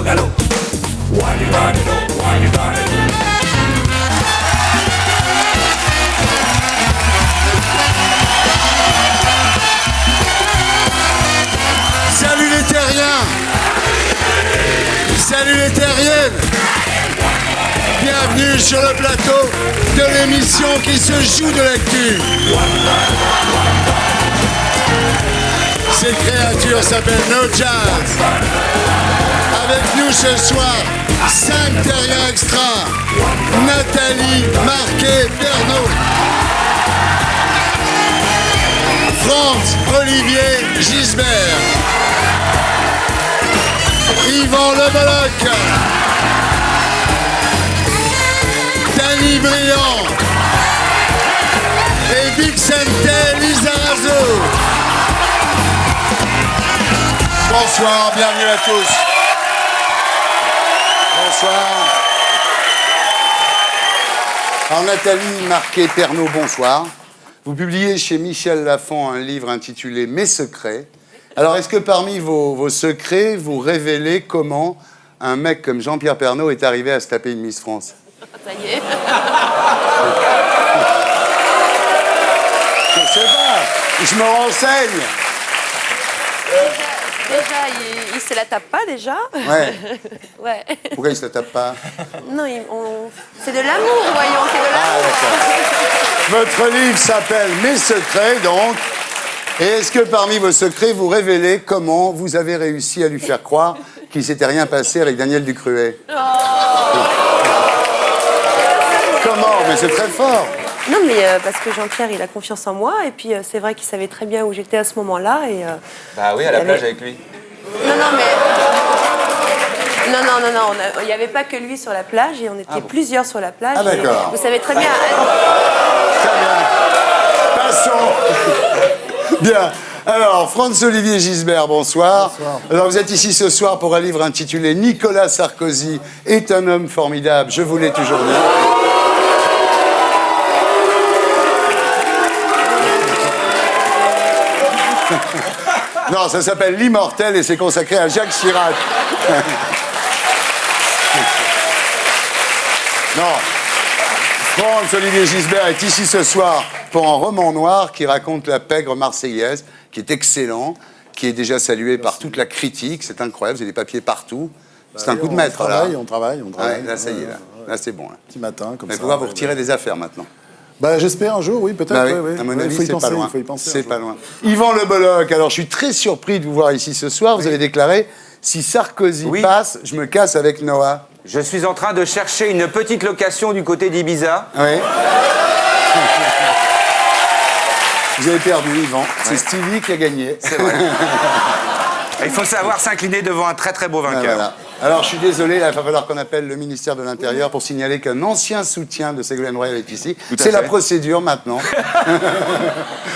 boogaloo. What you gonna do? What you gonna do? Salut les terriens! Salut les terriennes! Bienvenue sur le plateau de l'émission qui se joue de l'actu. Cette créature s'appelle No Jazz. Avec nous ce soir, 5 terriens extra. Nathalie Marquet-Pernot. Franz Olivier Gisbert. Yvan Le Bolloc. Danny Briand. Et Vicente Lizarazu. Bonsoir, bienvenue à tous. Bonsoir. Alors Nathalie Marquet-Pernot, bonsoir. Vous publiez chez Michel Lafon un livre intitulé « Mes secrets ». Alors, est-ce que parmi vos secrets, vous révélez comment un mec comme Jean-Pierre Pernaut est arrivé à se taper une Miss France? Ça y est. Je sais pas, je me renseigne. Déjà, il se la tape pas déjà. Ouais. Ouais. Pourquoi il se la tape pas? Non, c'est de l'amour, voyons, c'est de l'amour. Votre livre s'appelle « Mes secrets », donc. Et est-ce que parmi vos secrets, vous révélez comment vous avez réussi à lui faire croire qu'il ne s'était rien passé avec Daniel Ducruet? Comment? Mais c'est très fort. Non, mais parce que Jean-Pierre, il a confiance en moi, et puis c'est vrai qu'il savait très bien où j'étais à ce moment-là. Et, bah oui, à la plage avec lui. Non, mais... Non, il n'y avait pas que lui sur la plage, et on était plusieurs sur la plage. Ah d'accord. Vous savez très bien... Très bien. Passons. Bien. Alors, Franz-Olivier Gisbert, bonsoir. Bonsoir. Alors, vous êtes ici ce soir pour un livre intitulé « Nicolas Sarkozy est un homme formidable, je vous l'ai toujours dit ». Non, ça s'appelle L'Immortel et c'est consacré à Jacques Chirac. Non. Franz-Olivier Gisbert est ici ce soir pour un roman noir qui raconte la pègre marseillaise, qui est excellent, qui est déjà salué par toute la critique. C'est incroyable, vous avez des papiers partout. C'est un coup de maître, là. On travaille. Ouais, là, ça y est, là. Là, c'est bon, là. Petit matin, comme ça. Mais il faudra vous retirer des affaires, maintenant. Bah, j'espère un jour, oui, peut-être. Bah oui, oui. à mon avis, faut y c'est penser, pas loin. faut y penser. C'est pas loin. Yvan Le Bolloc, alors je suis très surpris de vous voir ici ce soir. Vous avez déclaré « Si Sarkozy passe, je me casse avec Noah ». Je suis en train de chercher une petite location du côté d'Ibiza. Oui. Vous avez perdu, Yvan. C'est Stevie qui a gagné. C'est vrai. Il faut savoir s'incliner devant un très très beau vainqueur. Voilà. Alors, je suis désolé, là, il va falloir qu'on appelle le ministère de l'Intérieur pour signaler qu'un ancien soutien de Ségolène Royal est ici. C'est la procédure, maintenant.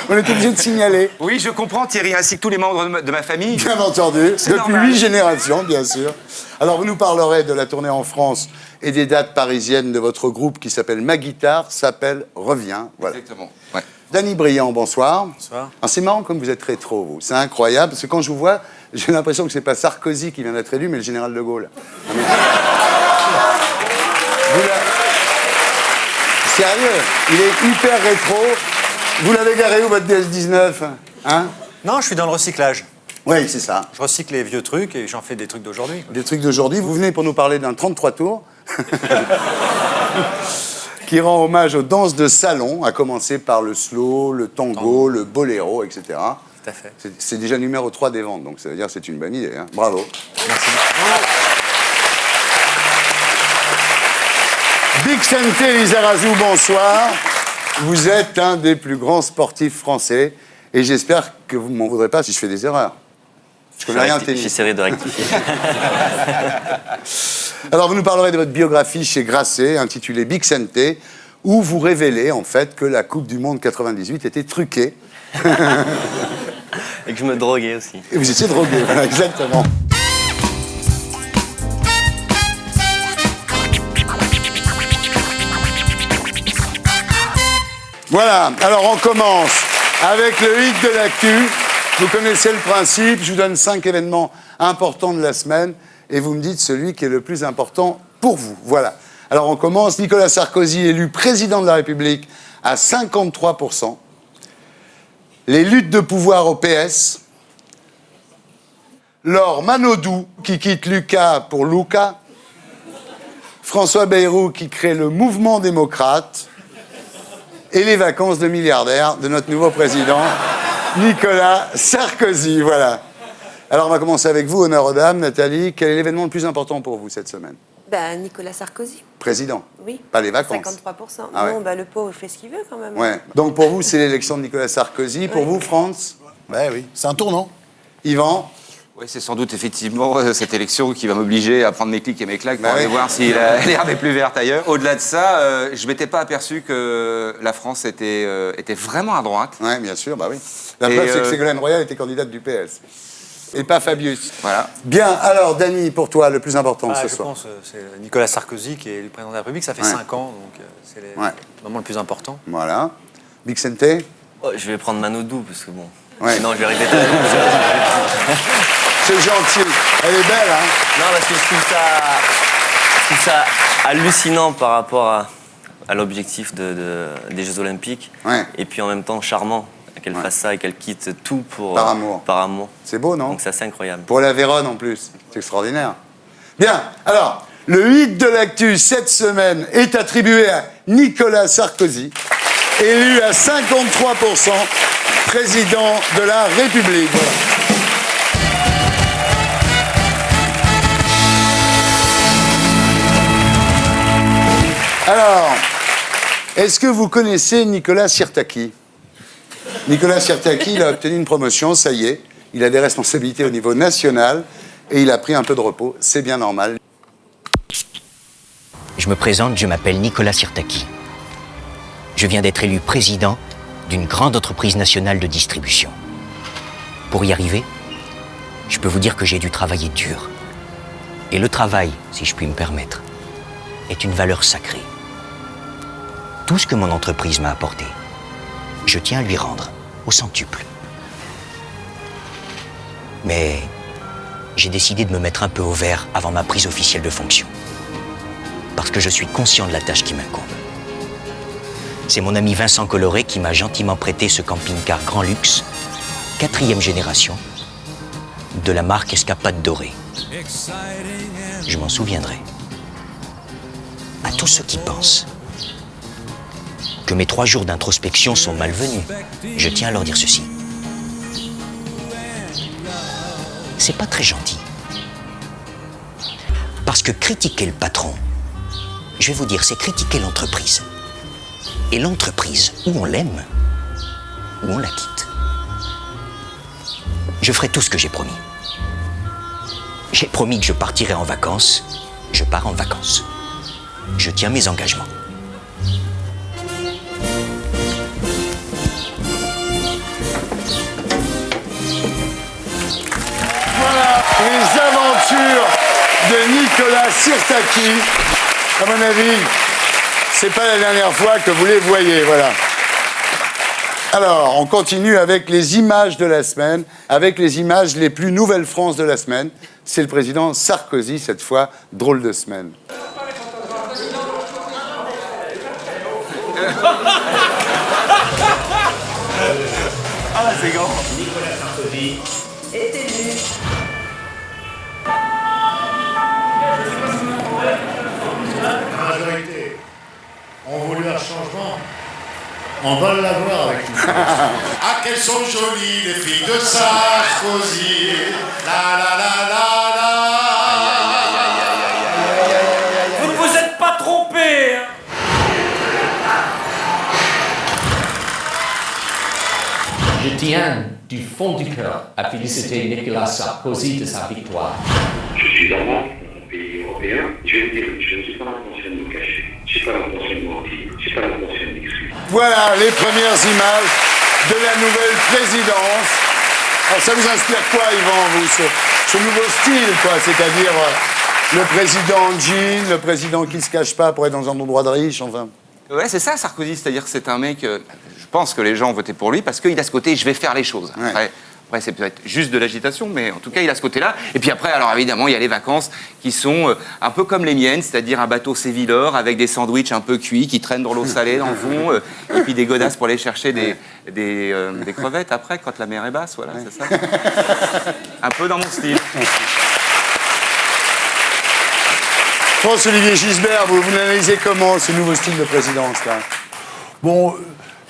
On est obligé de signaler. Oui, je comprends, Thierry, ainsi que tous les membres de ma famille. Bien entendu. Depuis normal. 8 générations, bien sûr. Alors, vous nous parlerez de la tournée en France et des dates parisiennes de votre groupe qui s'appelle Ma Guitare s'appelle Revient. Voilà. Exactement. Ouais. Danny Briand, bonsoir. Bonsoir. Alors, c'est marrant comme vous êtes rétro, vous. C'est incroyable, parce que quand je vous vois, j'ai l'impression que c'est pas Sarkozy qui vient d'être élu, mais le général de Gaulle. Sérieux, il est hyper rétro. Vous l'avez garé où, votre DS-19 hein? Non, je suis dans le recyclage. Oui, c'est ça. Je recycle les vieux trucs et j'en fais des trucs d'aujourd'hui. Des trucs d'aujourd'hui. Vous venez pour nous parler d'un 33 tours qui rend hommage aux danses de salon, à commencer par le slow, le tango, le boléro, etc. Tout à fait. C'est déjà numéro 3 des ventes, donc ça veut dire que c'est une bonne idée. Hein. Bravo. Merci. Vicente Lizarazu, bonsoir. Vous êtes un des plus grands sportifs français et j'espère que vous ne m'en voudrez pas si je fais des erreurs. Je connais rien au tennis. J'essaierai de rectifier. Alors, vous nous parlerez de votre biographie chez Grasset, intitulée Vicente, où vous révélez, en fait, que la Coupe du Monde 98 était truquée. Et que je me droguais aussi. Et vous étiez drogué, voilà, exactement. Voilà, alors on commence avec le hit de l'actu. Vous connaissez le principe, je vous donne 5 événements importants de la semaine et vous me dites celui qui est le plus important pour vous. Voilà. Alors on commence. Nicolas Sarkozy, élu président de la République à 53%. Les luttes de pouvoir au PS. Laure Manodou, qui quitte Lucas pour Luca. François Bayrou, qui crée le mouvement démocrate. Et les vacances de milliardaire de notre nouveau président, Nicolas Sarkozy. Voilà. Alors, on va commencer avec vous, honneur aux dames. Nathalie, quel est l'événement le plus important pour vous cette semaine? Ben, Nicolas Sarkozy, Président. oui. Pas les vacances. 53%. Ah ouais. Non, ben, le pauvre fait ce qu'il veut quand même. Ouais. Donc, pour vous, c'est l'élection de Nicolas Sarkozy. Pour vous, France? Ben oui, c'est un tournant. Yvan? Oui, c'est sans doute effectivement cette élection qui va m'obliger à prendre mes clics et mes claques pour Bah aller oui. voir si l'herbe est plus verte ailleurs. Au-delà de ça, je m'étais pas aperçu que la France était vraiment à droite. Oui, bien sûr, bah oui. La Et, preuve, c'est que Ségolène Royal était candidate du PS. Et pas Fabius. Voilà. Bien, alors, Dany, pour toi, le plus important Ah, ce je soir. pense c'est Nicolas Sarkozy qui est le président de la République. Ça fait Ouais. 5 ans, donc c'est le Ouais. moment le plus important. Voilà. Bixente? Oh, je vais prendre Manodou, parce que bon... Ouais. Sinon, je vais répéter. C'est gentil. Elle est belle, hein? Non, parce que je trouve ça hallucinant par rapport à l'objectif des Jeux Olympiques. Ouais. Et puis en même temps charmant qu'elle fasse ça et qu'elle quitte tout pour... Par amour. Par amour. C'est beau, non? Donc ça, c'est incroyable. Pour la Véronne, en plus. C'est extraordinaire. Bien, alors, le hit de l'actu cette semaine est attribué à Nicolas Sarkozy, élu à 53%, président de la République. Voilà. Alors, est-ce que vous connaissez Nicolas Sirtaki? Nicolas Sirtaki, il a obtenu une promotion, ça y est. Il a des responsabilités au niveau national et il a pris un peu de repos. C'est bien normal. Je me présente, je m'appelle Nicolas Sirtaki. Je viens d'être élu président d'une grande entreprise nationale de distribution. Pour y arriver, je peux vous dire que j'ai dû travailler dur. Et le travail, si je puis me permettre, est une valeur sacrée. Tout ce que mon entreprise m'a apporté, je tiens à lui rendre au centuple. Mais j'ai décidé de me mettre un peu au vert avant ma prise officielle de fonction. Parce que je suis conscient de la tâche qui m'incombe. C'est mon ami Vincent Colloré qui m'a gentiment prêté ce camping-car grand luxe, 4e génération, de la marque Escapade Dorée. Je m'en souviendrai. À tous ceux qui pensent que mes 3 jours d'introspection sont malvenus, je tiens à leur dire ceci. C'est pas très gentil. Parce que critiquer le patron, je vais vous dire, c'est critiquer l'entreprise. Et l'entreprise, ou on l'aime, ou on la quitte. Je ferai tout ce que j'ai promis. J'ai promis que je partirai en vacances. Je pars en vacances. Je tiens mes engagements. Voilà les aventures de Nicolas Sirtaki. À mon avis, c'est pas la dernière fois que vous les voyez, voilà. Alors, on continue avec les images de la semaine, avec les images les plus nouvelles France de la semaine. C'est le président Sarkozy, cette fois, drôle de semaine. Ah, c'est grand. La majorité ont voulu un changement. On va l'avoir avec nous. Ah, qu'elles sont jolies, les filles de Sarkozy. La la la la la. Vous ne vous êtes pas trompé, hein. Je tiens du fond du cœur à féliciter Nicolas Sarkozy de sa victoire. Je suis allemand, dans un pays européen. Je vais vous dire, je ne suis pas l'intention de me cacher. Je n'ai pas l'intention de mentir. Je n'ai pas l'intention de m'excuser. Voilà les premières images de la nouvelle présidence. Alors ça vous inspire quoi, Yvan, vous, ce nouveau style, quoi? C'est-à-dire le président en jean, le président qui ne se cache pas pour être dans un endroit de riche, enfin. Ouais, c'est ça, Sarkozy. C'est-à-dire que c'est un mec... je pense que les gens ont voté pour lui parce qu'il a ce côté « je vais faire les choses ». Ouais. Après, Après, c'est peut-être juste de l'agitation, mais en tout cas, il a ce côté-là. Et puis après, alors évidemment, il y a les vacances qui sont un peu comme les miennes, c'est-à-dire un bateau Sévillor avec des sandwichs un peu cuits qui traînent dans l'eau salée, dans le fond, et puis des godasses pour aller chercher des crevettes après, quand la mer est basse, voilà, c'est ça. Un peu dans mon style. François-Olivier Gisbert, vous l'analysez comment, ce nouveau style de présidence là? Bon,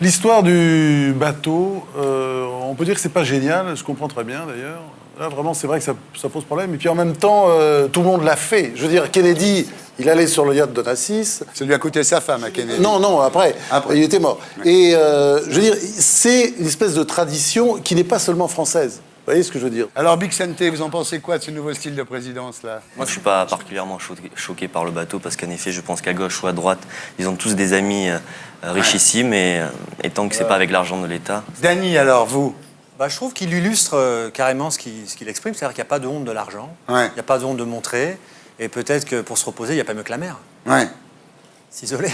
l'histoire du bateau, on peut dire que c'est pas génial, je comprends très bien d'ailleurs. Là, vraiment, c'est vrai que ça pose problème. Et puis en même temps, tout le monde l'a fait. Je veux dire, Kennedy, il allait sur le yacht d'Onassis. Ça lui a coûté sa femme à Kennedy. Non, après. Il était mort. Ouais. Et je veux dire, c'est une espèce de tradition qui n'est pas seulement française. Vous voyez ce que je veux dire? Alors, Bixente, vous en pensez quoi de ce nouveau style de présidence là? Moi, je suis pas particulièrement choqué par le bateau parce qu'en effet, je pense qu'à gauche ou à droite, ils ont tous des amis richissimes et tant que c'est pas avec l'argent de l'État. Dany, alors, vous? Je trouve qu'il illustre carrément ce qu'il exprime, c'est-à-dire qu'il n'y a pas de honte de l'argent, il Ouais. n'y a pas de honte de montrer, et peut-être que pour se reposer, il n'y a pas mieux que la mer. Ouais. S'isoler.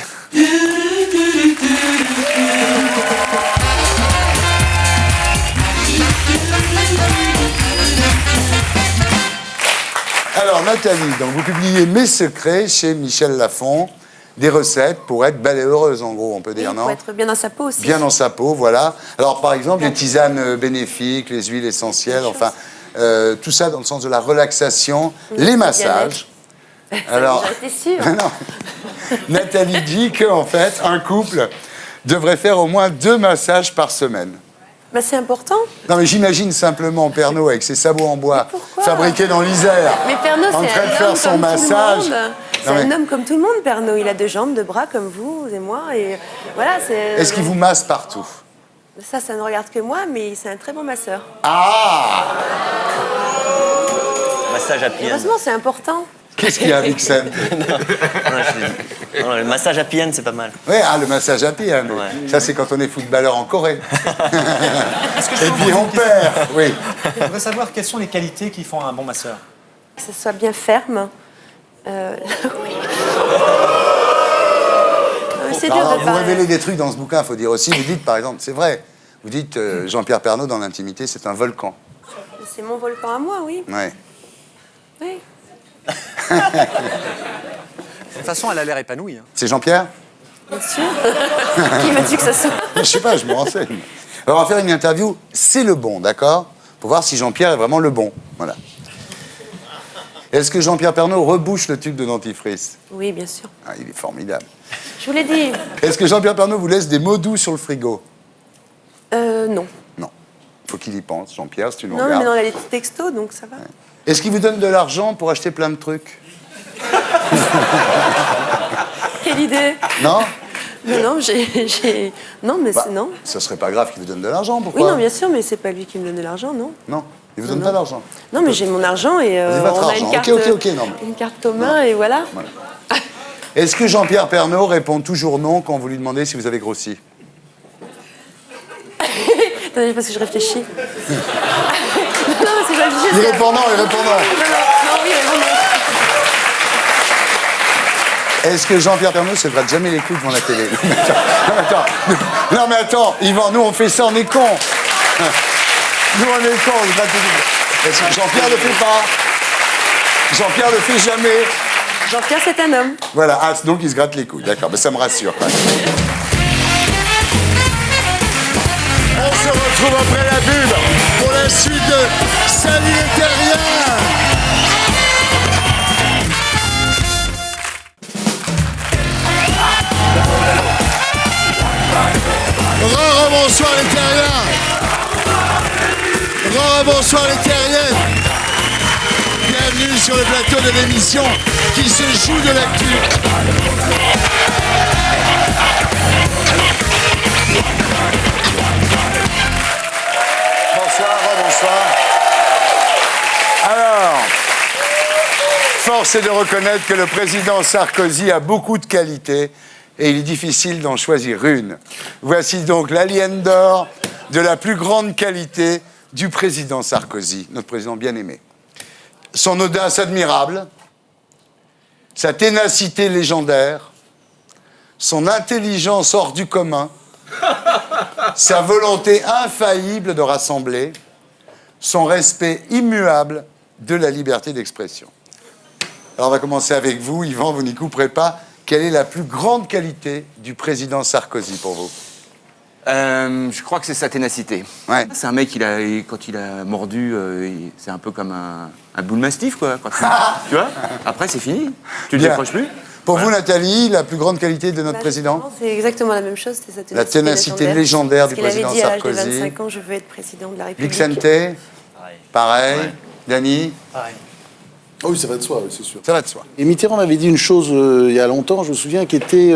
Alors, Nathalie, donc vous publiez Mes secrets chez Michel Lafon, des recettes pour être belle et heureuse, en gros, on peut dire, Il non? faut être bien dans sa peau aussi. Bien dans sa peau, voilà. Alors, par exemple, les tisanes bénéfiques, les huiles essentielles, enfin, tout ça dans le sens de la relaxation, les massages. Alors, J'étais sûre. non. Nathalie dit qu'en fait, un couple devrait faire au moins 2 massages par semaine. Bah, c'est important. Non, mais j'imagine simplement Pernod avec ses sabots en bois, pourquoi fabriqués dans l'Isère, Mais Pernod, en c'est train de un faire homme son comme massage. tout le monde. C'est Non, mais- un homme comme tout le monde, Pernod. Il a 2 jambes, 2 bras comme vous et moi. Et voilà, c'est. Est-ce qu'il vous masse partout? Ça ne regarde que moi, mais c'est un très bon masseur. Ah! Massage à pienne. Heureusement, c'est important. Qu'est-ce qu'il y a, Vixen? Non, le massage à pienne, c'est pas mal. Oui, le massage à pied, hein, mais Ouais. ça c'est quand on est footballeur en Corée. Et puis on perd, oui. Je voudrais savoir quelles sont les qualités qui font un bon masseur. Que ce soit bien ferme. Oui. C'est dur Alors, de vous parler. révélez des trucs dans ce bouquin, il faut dire aussi. Vous dites, par exemple, c'est vrai, vous dites Jean-Pierre Pernod dans l'intimité, c'est un volcan. C'est mon volcan à moi, oui. Ouais. Oui. De toute façon, elle a l'air épanouie. C'est Jean-Pierre? Bien sûr. Qui m'a dit que ça soit? Je sais pas, je me renseigne. Alors, on va faire une interview, c'est le bon, d'accord? Pour voir si Jean-Pierre est vraiment le bon. Voilà. Est-ce que Jean-Pierre Pernod rebouche le tube de dentifrice? Oui, bien sûr. Ah, il est formidable. Je vous l'ai dit. Est-ce que Jean-Pierre Pernod vous laisse des mots doux sur le frigo? Non. Non. Faut qu'il y pense, Jean-Pierre, si tu nous Non, mais regardes. non, il a des petits textos, donc ça va. Est-ce qu'il vous donne de l'argent pour acheter plein de trucs? Quelle idée? Non? Non, j'ai... Non, mais c'est non. Ça serait pas grave qu'il vous donne de l'argent, pourquoi? Oui, non, bien sûr, mais c'est pas lui qui me donne de l'argent, non. Non, il vous donne Non. pas d'argent. Non, mais j'ai mon argent et C'est votre on a argent. une carte, Ok, non, mais- une carte commun et voilà. Est-ce que Jean-Pierre Pernod répond toujours non quand vous lui demandez si vous avez grossi? Attendez, parce que je réfléchis. Non, c'est pas obligé. Il répond non, il répond non. Non, oui, mais non. Est-ce que Jean-Pierre Pernod se gratte jamais les couilles devant la télé? Non mais attends, Yvan, nous on fait ça, on est cons. Nous on est cons, on se gratte les couilles. Est-ce que Jean-Pierre ne fait pas? Jean-Pierre ne fait jamais. Jean-Pierre, c'est un homme. Voilà, ah, donc il se gratte les couilles, d'accord, mais ça me rassure. Quand même. On se retrouve après la pub pour la suite de Salut les Terriens. Bonsoir les Terriens. Bonsoir les Terriennes. Bienvenue sur le plateau de l'émission qui se joue de l'actu. Bonsoir. Alors, force est de reconnaître que le président Sarkozy a beaucoup de qualités et il est difficile d'en choisir une. Voici donc l'alien d'or de la plus grande qualité du président Sarkozy, notre président bien-aimé. Son audace admirable, sa ténacité légendaire, son intelligence hors du commun, sa volonté infaillible de rassembler, son respect immuable de la liberté d'expression. Alors on va commencer avec vous, Yvan, vous n'y couperez pas. Quelle est la plus grande qualité du président Sarkozy pour vous? Je crois que c'est sa ténacité. Ouais. C'est un mec, quand il a mordu, c'est un peu comme un boule mastif, quoi. Tu vois? Après, c'est fini. Tu le Bien. décroches plus. Pour vous, Nathalie, la plus grande qualité de notre président? C'est exactement la même chose, c'est sa ténacité, La ténacité légendaire du président Parce qu'il avait dit à l'âge Sarkozy. de 25 ans, je veux être président de la République. Vixente, pareil. Dany, Pareil. Ah oui, ça va de soi, oui, c'est sûr. ça va de soi. Et Mitterrand avait dit une chose il y a longtemps, je me souviens, qui était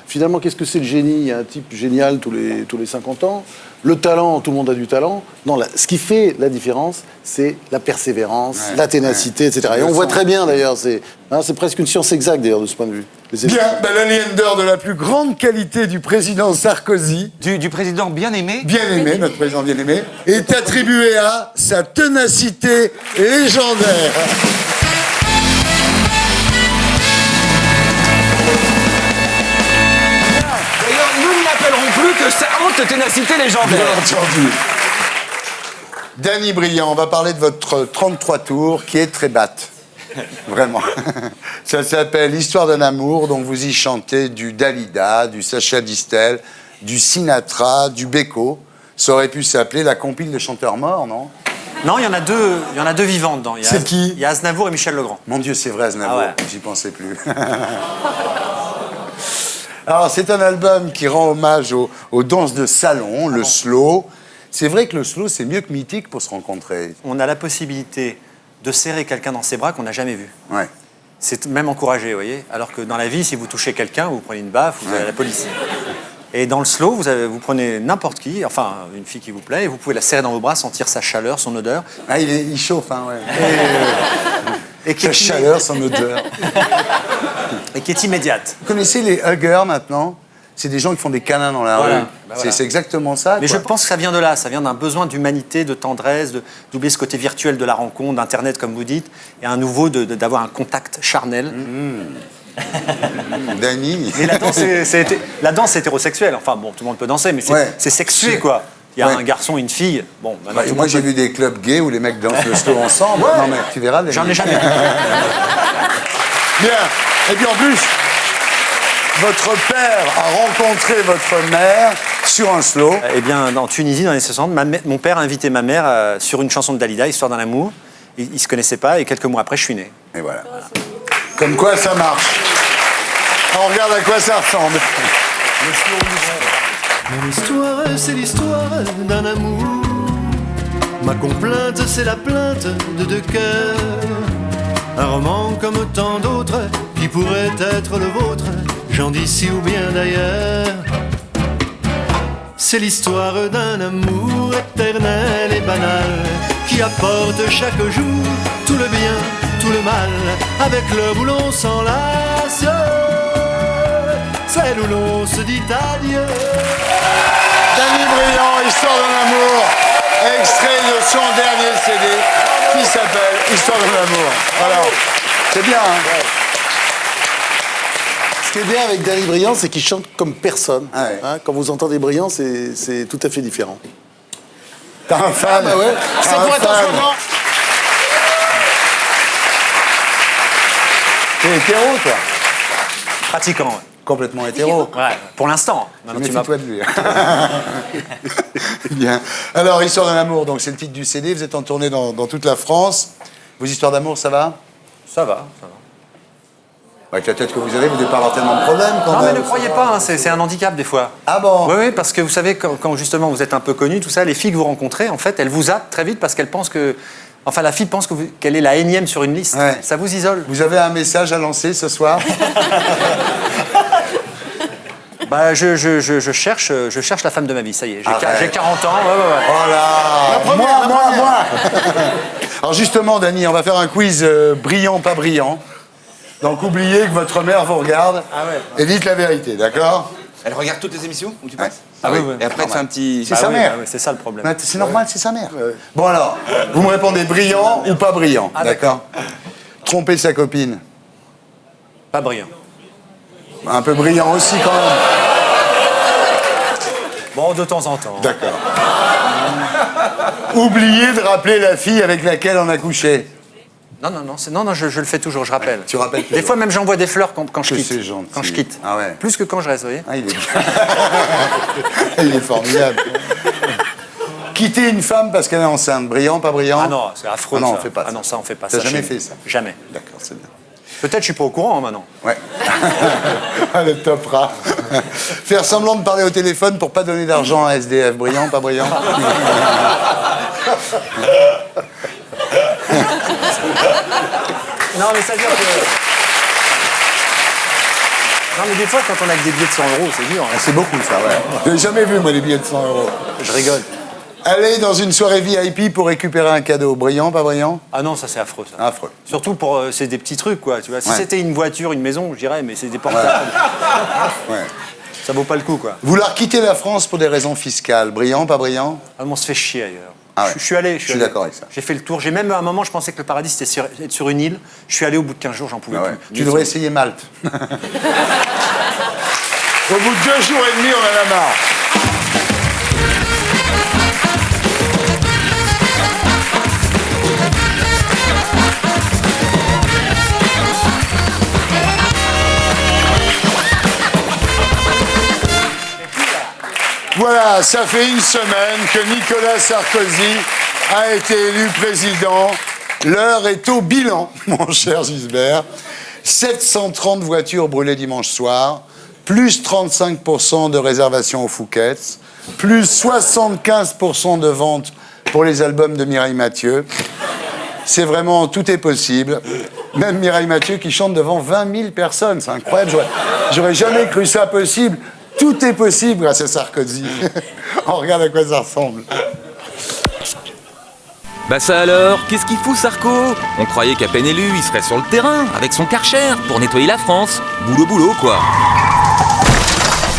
finalement, qu'est-ce que c'est le génie? Il y a un type génial tous les 50 ans. Le talent, tout le monde a du talent. Non, ce qui fait la différence, c'est la persévérance, la ténacité, etc. Et on voit très bien d'ailleurs, c'est presque une science exacte d'ailleurs de ce point de vue. Bien, la légendaire de la plus grande qualité du président Sarkozy, Du président bien aimé. bien aimé, notre président bien aimé, est attribuée à sa ténacité légendaire. D'ailleurs, nous ne l'appellerons plus que sa haute ténacité légendaire. Bien entendu. Dany Briand, on va parler de votre 33 tours qui est très batte. Vraiment. Ça s'appelle Histoire d'un amour, donc vous y chantez du Dalida, du Sacha Distel, du Sinatra, du Beko. Ça aurait pu s'appeler la compile des chanteurs morts, non? Non, il y en a deux vivants dedans. Il y a C'est qui? Il y a Aznavour et Michel Legrand. Mon Dieu, c'est vrai, Aznavour, Ah ouais. j'y pensais plus. Alors, c'est un album qui rend hommage aux danses de salon, le slow. C'est vrai que le slow, c'est mieux que mythique pour se rencontrer. On a la possibilité de serrer quelqu'un dans ses bras qu'on n'a jamais vu. Ouais. C'est même encouragé, vous voyez. Alors que dans la vie, si vous touchez quelqu'un, vous prenez une baffe, vous allez à la police. Et dans le slow, vous prenez n'importe qui, enfin une fille qui vous plaît, et vous pouvez la serrer dans vos bras, sentir sa chaleur, son odeur. Ah, il chauffe, hein, ouais. Et qui Sa est chaleur, son odeur. et qui est immédiate. Vous connaissez les huggers maintenant? C'est des gens qui font des câlins dans la Voilà. rue. Bah voilà. C'est exactement ça. Mais quoi. je pense que ça vient de là, ça vient d'un besoin d'humanité, de tendresse, d'oublier ce côté virtuel de la rencontre, d'Internet comme vous dites, et à nouveau d'avoir un contact charnel. Dany. Et la danse c'est hétérosexuelle, enfin bon, tout le monde peut danser, mais Ouais. c'est sexué quoi. Il y a Ouais. un garçon et une fille. Bon, maintenant, Bah, tout le moi, monde j'ai peut- vu des clubs gays où les mecs dansent le slow ensemble. Ouais. Non, mais tu verras. Dany. J'en ai jamais vu. Bien. Et puis en plus, votre père a rencontré votre mère sur un slow. Eh bien, en Tunisie, dans les 60, mon père a invité ma mère sur une chanson de Dalida, Histoire d'un amour. Ils ne se connaissaient pas et quelques mois après, je suis né. Et voilà. Comme quoi ça marche. On regarde à quoi ça ressemble. Mon histoire, c'est l'histoire d'un amour. Ma complainte, c'est la plainte de deux cœurs. Un roman comme tant d'autres qui pourrait être le vôtre, j'en d'ici ou bien d'ailleurs. C'est l'histoire d'un amour éternel et banal qui apporte chaque jour tout le bien, tout le mal, avec l'heure où l'on s'enlace, celle où l'on se dit adieu. Dany Briand, Histoire d'un amour, extrait de son dernier CD qui s'appelle Histoire d'un amour. Voilà. C'est bien, hein? Ce qui est bien avec Dany Briand, c'est qu'il chante comme personne. Ah ouais. Hein, quand vous entendez Briand, c'est tout à fait différent. T'as un fan? Ah bah ouais. T'as Ça un pourrait être un fan. slogan. T'es hétéro, toi? Pratiquant, ouais. Complètement hétéro. Ouais, pour l'instant. Maintenant, tu m'as- Méfie-toi de lui. Bien. Alors, Histoire d'un amour, donc c'est le titre du CD. Vous êtes en tournée dans toute la France. Vos histoires d'amour, ça va? Ça va, ça va. Avec la tête que vous avez, vous ne devez pas avoir tellement de problèmes quand Non, même. mais ne croyez pas, hein, c'est un handicap des fois. Ah bon? Oui, oui, parce que vous savez, quand justement vous êtes un peu connu, tout ça, les filles que vous rencontrez, en fait, elles vous zappent très vite parce qu'elles pensent que. Enfin, la fille pense qu'elle est la énième sur une liste. Ouais. Ça vous isole. Vous avez un message à lancer ce soir? Bah, je cherche la femme de ma vie, ça y est. Arrête. J'ai 40 ans, ouais. Oh là! Moi! Alors justement, Dany, on va faire un quiz brillant, pas brillant. Donc oubliez que votre mère vous regarde et dites la vérité, d'accord? Elle regarde toutes les émissions où tu passes? Ah oui, Et après, tu fais un petit. C'est sa mère. bah oui, c'est ça le problème. Mais c'est normal, c'est sa mère. Bon alors, vous me répondez brillant ou pas brillant, d'accord? Tromper sa copine. Pas brillant. Un peu brillant aussi quand même. Bon, de temps en temps. D'accord. oublié de rappeler la fille avec laquelle on a couché. Non, je le fais toujours, je rappelle. Tu rappelles Des fois, même j'envoie des fleurs quand je quitte. C'est gentil. Quand je quitte. Ah ouais. Plus que quand je reste, vous voyez. Ah, il est formidable. Quitter une femme parce qu'elle est enceinte, brillant, pas brillant? Ah non, c'est affreux. Ah non, ça. on fait pas ça. Ah non, ça, on fait pas T'as ça. jamais chez fait nous. ça? Jamais. D'accord, c'est bien. Peut-être je suis pas au courant maintenant. Ouais. Ah, le top rat. Faire semblant de parler au téléphone pour pas donner d'argent à SDF. Brillant, pas brillant? Non, mais ça veut dire que. Non, mais des fois, quand on a que des billets de 100 euros, c'est dur. Hein. C'est beaucoup, ça, ouais. J'ai jamais vu, moi, les billets de 100 euros. Je rigole. Aller dans une soirée VIP pour récupérer un cadeau. Brillant, pas brillant? Ah non, ça c'est affreux, ça. Affreux. Surtout pour. C'est des petits trucs, quoi. Tu vois. Si Ouais. c'était une voiture, une maison, je dirais, mais c'est des portables. Ouais. Ça vaut pas le coup, quoi. Vouloir quitter la France pour des raisons fiscales. Brillant, pas brillant? Ah, mais on se fait chier ailleurs. Ah ouais. Je suis allé. Je suis d'accord avec ça. J'ai fait le tour. J'ai même à un moment, je pensais que le paradis c'était être sur une île. Je suis allé au bout de 15 jours, j'en pouvais Ah ouais. plus. Tu devrais essayer Malte. Au bout de 2 jours et demi, on en a marre. Voilà, ça fait une semaine que Nicolas Sarkozy a été élu président. L'heure est au bilan, mon cher Gisbert. 730 voitures brûlées dimanche soir, plus 35% de réservations au Fouquet's, plus 75% de ventes pour les albums de Mireille Mathieu. C'est vraiment, tout est possible. Même Mireille Mathieu qui chante devant 20 000 personnes, c'est incroyable. J'aurais jamais cru ça possible. Tout est possible grâce à Sarkozy. On regarde à quoi ça ressemble. Bah ça alors, qu'est-ce qu'il fout Sarko? On croyait qu'à peine élu, il serait sur le terrain, avec son Karcher, pour nettoyer la France. Boulot quoi.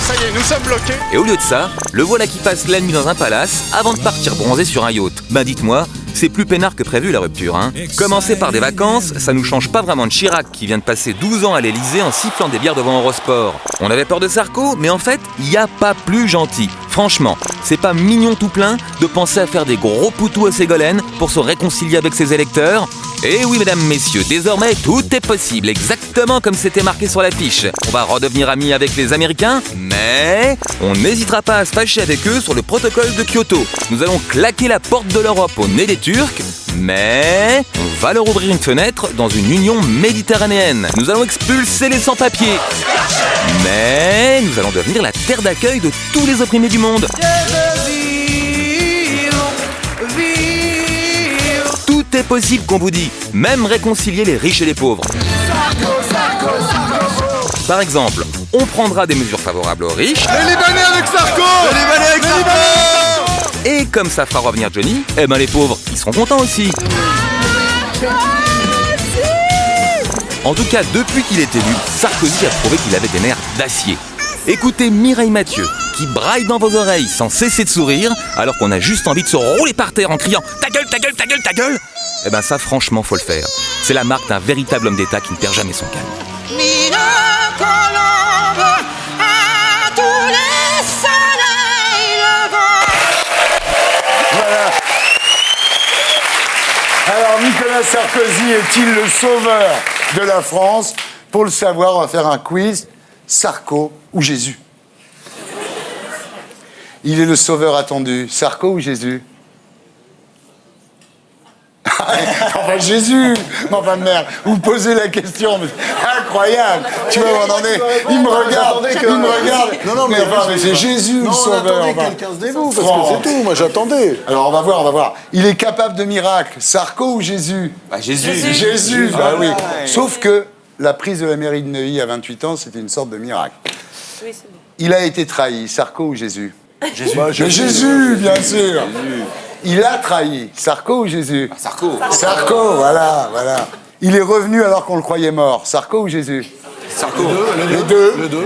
Ça y est, nous sommes bloqués. Et au lieu de ça, le voilà qui passe la nuit dans un palace, avant de partir bronzer sur un yacht. Ben dites-moi, c'est plus peinard que prévu la rupture, hein. Commencer par des vacances, ça nous change pas vraiment de Chirac, qui vient de passer 12 ans à l'Elysée en sifflant des bières devant Eurosport. On avait peur de Sarko, mais en fait, y a pas plus gentil. Franchement, c'est pas mignon tout plein de penser à faire des gros poutous à Ségolène pour se réconcilier avec ses électeurs. Et oui, mesdames, messieurs, désormais, tout est possible, exactement comme c'était marqué sur l'affiche. On va redevenir amis avec les Américains, mais on n'hésitera pas à se fâcher avec eux sur le protocole de Kyoto. Nous allons claquer la porte de l'Europe au nez des Turcs, mais on va leur ouvrir une fenêtre dans une union méditerranéenne. Nous allons expulser les sans-papiers, mais nous allons devenir la terre d'accueil de tous les opprimés du monde. Tout est possible qu'on vous dit, même réconcilier les riches et les pauvres. Par exemple, on prendra des mesures favorables aux riches. Les Libanais avec Sarko. Les Libanais avec Sarko. Et comme ça fera revenir Johnny, eh ben les pauvres, ils seront contents aussi. En tout cas, depuis qu'il est élu, Sarkozy a prouvé qu'il avait des nerfs d'acier. Écoutez Mireille Mathieu, qui braille dans vos oreilles sans cesser de sourire, alors qu'on a juste envie de se rouler par terre en criant « Ta gueule, ta gueule, ta gueule, ta gueule !» Eh ben ça, franchement, faut le faire. C'est la marque d'un véritable homme d'État qui ne perd jamais son calme. Voilà. Alors, Nicolas Sarkozy est-il le sauveur de la France? Pour le savoir, on va faire un quiz. Sarko ou Jésus? Il est le sauveur attendu. Sarko ou Jésus? Enfin, Jésus! Enfin, merde, vous posez la question, mais incroyable! Tu vois où on en est? Il me regarde, il me regarde. Non, mais enfin, mais c'est Jésus, le sauveur. Non, attendez, Enfin, quelqu'un se dévoue, parce que c'est tout. Moi, j'attendais. alors, on va voir, on va voir. Il est capable de miracles. Sarko ou Jésus? Bah, Jésus. Jésus, bah oui. Sauf que la prise de la mairie de Neuilly à 28 ans, c'était une sorte de miracle. Oui, c'est bon. Il a été trahi. Sarko ou Jésus? Jésus. Mais Jésus, bien sûr. Il a trahi. Sarko ou Jésus? Sarko. Sarko, voilà, voilà. Il est revenu alors qu'on le croyait mort. Sarko ou Jésus? Sarko.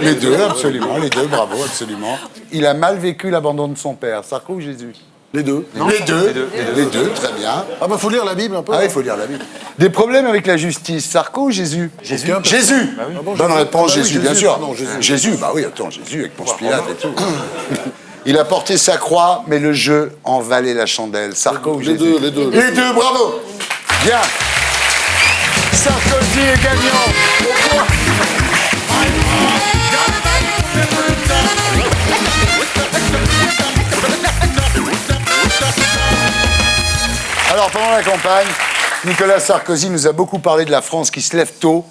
Les deux, absolument. Les deux, bravo, absolument. Il a mal vécu l'abandon de son père. Sarko ou Jésus? Les deux. Les deux, très bien. Ah bah faut lire la Bible un peu. Ah oui, il faut lire la Bible. Des problèmes avec la justice. Sarko ou Jésus? Jésus. Jésus. Bonne réponse, Ah bah oui, Jésus, bien Jésus, sûr. pardon, Jésus. Jésus, bah oui, attends, Jésus avec Ponce Pilate et tout. Il a porté sa croix, mais le jeu en valait la chandelle. Sarko ou Les Jésus? deux, les deux. Les deux, bravo. Bien. Sarkozy est gagnant. Pourquoi? Alors, pendant la campagne, Nicolas Sarkozy nous a beaucoup parlé de la France qui se lève tôt.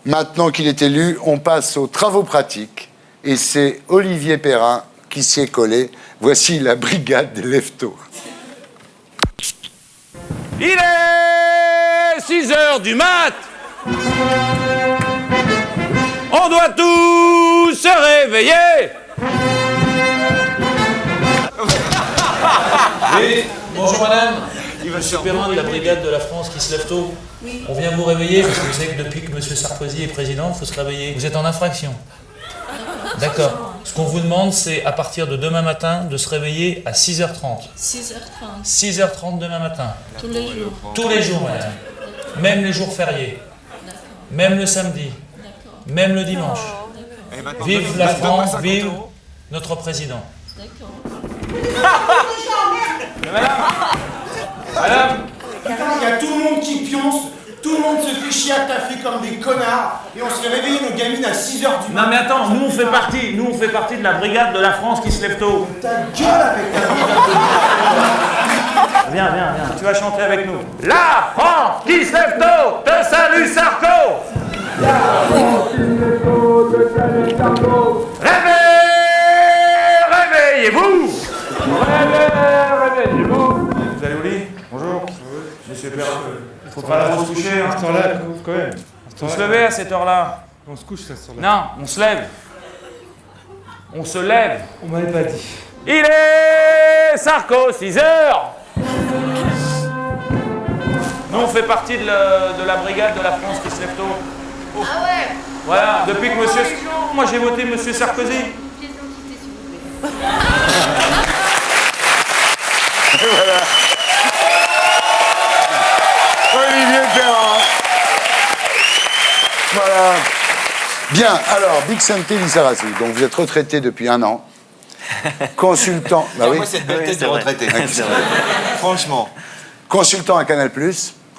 Maintenant qu'il est élu, on passe aux travaux pratiques. Et c'est Olivier Perrin qui s'y est collé. Voici la brigade des lève-tôt. Il est 6h du mat. On doit tous se réveiller. Oui, bonjour madame. Je suis Perrin de la brigade de la France qui se lève tôt. On vient vous réveiller parce que vous savez que depuis que M. Sarkozy est président, il faut se réveiller. Vous êtes en infraction. D'accord. Ce qu'on vous demande, c'est à partir de demain matin de se réveiller à 6h30. 6h30. 6h30 demain matin. Tous les jours. Tous les jours, madame. Même les jours fériés. Même le samedi. Même le dimanche. Vive la France, vive notre président. Madame, Il y a tout le monde qui pionce, tout le monde se fait chier à taffer comme des connards, et on se fait réveiller nos gamines à 6h du matin. non mais attends, nous on fait partie de la brigade de la France qui se lève tôt. Ta gueule avec ta Viens, tu vas chanter avec nous. La France qui se lève tôt, te salue Sarko. La France qui se lève tôt, te salue Sarko. Réveillez-vous. Réveillez-vous. Vous allez au lit? Bonjour. Monsieur Perrin. Faut pas trop se coucher, hein. Là, quand même. Faut se lever à cette heure-là. On se couche, ça, sur la... Non, on se lève. On se lève. On m'avait pas dit. Il est Sarko, 6h. Nous, on fait partie de la brigade de la France qui se lève tôt. Ah ouais. Voilà, depuis que monsieur... Moi, j'ai voté monsieur Sarkozy. Voilà. Olivier Perrin. Voilà. Bien, alors, Bixente Lizarazu, donc vous êtes retraité depuis 1 an. Consultant. Bah oui. Moi, cette belle tête de retraité. Franchement. Consultant à Canal+.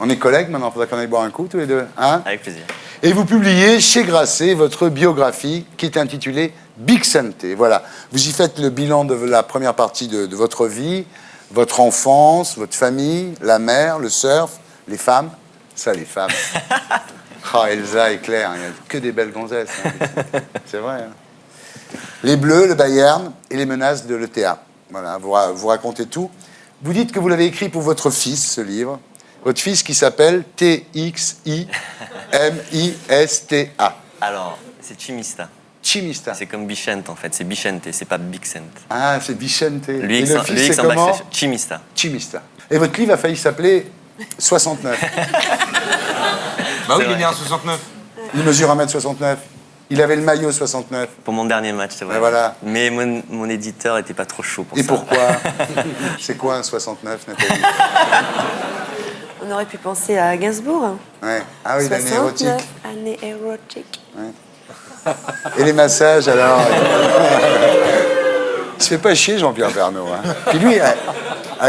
On est collègues maintenant, il faudra qu'on aille boire un coup tous les deux. Hein? Avec plaisir. Et vous publiez chez Grasset votre biographie qui est intitulée Bixente. Voilà. Vous y faites le bilan de la première partie de votre vie, votre enfance, votre famille, la mer, le surf, les femmes. Ça, les femmes. Ah, Elsa et Claire, il n'y a que des belles gonzesses. Hein, c'est vrai. Hein. Les Bleus, le Bayern et les menaces de l'ETA. Voilà, vous racontez tout. Vous dites que vous l'avez écrit pour votre fils, ce livre. Votre fils qui s'appelle T-X-I-M-I-S-T-A. Alors, c'est Chimista. Chimista. C'est comme Bichente, en fait. C'est Bichente, c'est pas Bixente. Ah, c'est Bichente. Lui, et le fils, c'est comment? Chimista. Chimista. Et votre livre a failli s'appeler 69. Bah oui, il est né en 69. Il mesure 1m69. Il avait le maillot 69. Pour mon dernier match, c'est vrai. Et voilà. Mais mon éditeur était pas trop chaud pour ça. Et pourquoi? C'est quoi un 69, Nathalie? On aurait pu penser à Gainsbourg. Ouais. Ah oui, l'année érotique. Année érotique. Ouais. Et les massages, alors? Il se fait pas chier, Jean-Pierre Pernaut. Hein. Puis lui, à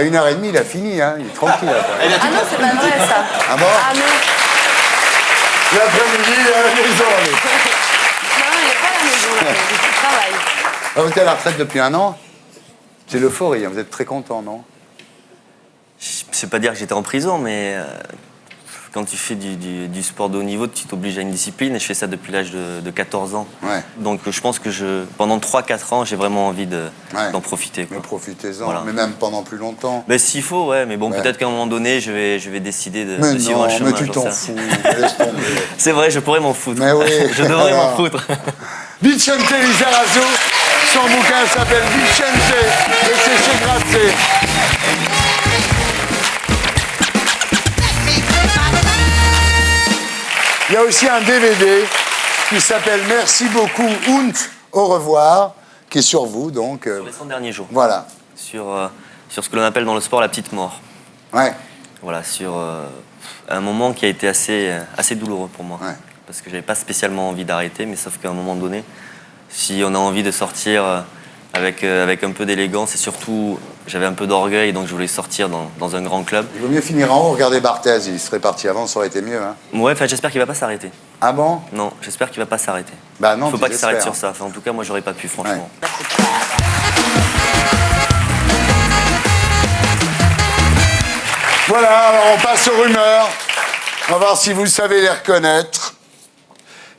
1h30, il a fini. Hein. Il est tranquille. Après. Ah non, c'est pas vrai, ça. Ah bon? Ah non. L'après-midi, à la maison. Non, il n'est pas à la maison, là. Il travaille. Ah, vous êtes à la retraite depuis 1 an? C'est l'euphorie, hein. Vous êtes très content, non? Je sais pas dire que j'étais en prison, mais quand tu fais du sport de haut niveau, tu t'obliges à une discipline, et je fais ça depuis l'âge de 14 ans. Ouais. Donc je pense que pendant 3-4 ans, j'ai vraiment envie d'en profiter. Mais profitez-en, Voilà. mais même pendant plus longtemps. Ben, s'il faut, ouais, mais bon, Ouais. peut-être qu'à un moment donné, je vais décider de Mais suivre un non, chemin. mais tu j'en t'en sais fous, rien. laisse tomber. C'est vrai, je pourrais m'en foutre. Mais oui. Je devrais Alors. m'en foutre. Vicente Lizarazu, son bouquin s'appelle Vicente et c'est chez Grasset. Il y a aussi un DVD qui s'appelle Merci beaucoup und au revoir, qui est sur vous donc. Sur les 100 derniers jours. Voilà. Sur ce que l'on appelle dans le sport la petite mort. Ouais. Voilà, sur un moment qui a été assez douloureux pour moi. Ouais. Parce que j'avais pas spécialement envie d'arrêter, mais sauf qu'à un moment donné, si on a envie de sortir avec un peu d'élégance et surtout, j'avais un peu d'orgueil, donc je voulais sortir dans un grand club. Il vaut mieux finir en haut, regardez Barthez, il serait parti avant, ça aurait été mieux. Hein. Ouais, enfin, j'espère qu'il va pas s'arrêter. Ah bon? Non, j'espère qu'il va pas s'arrêter. Bah non, faut pas qu'il s'arrête j'espère. sur ça. Enfin, en tout cas, moi, j'aurais pas pu, franchement. Ouais. Voilà, alors on passe aux rumeurs. On va voir si vous savez les reconnaître.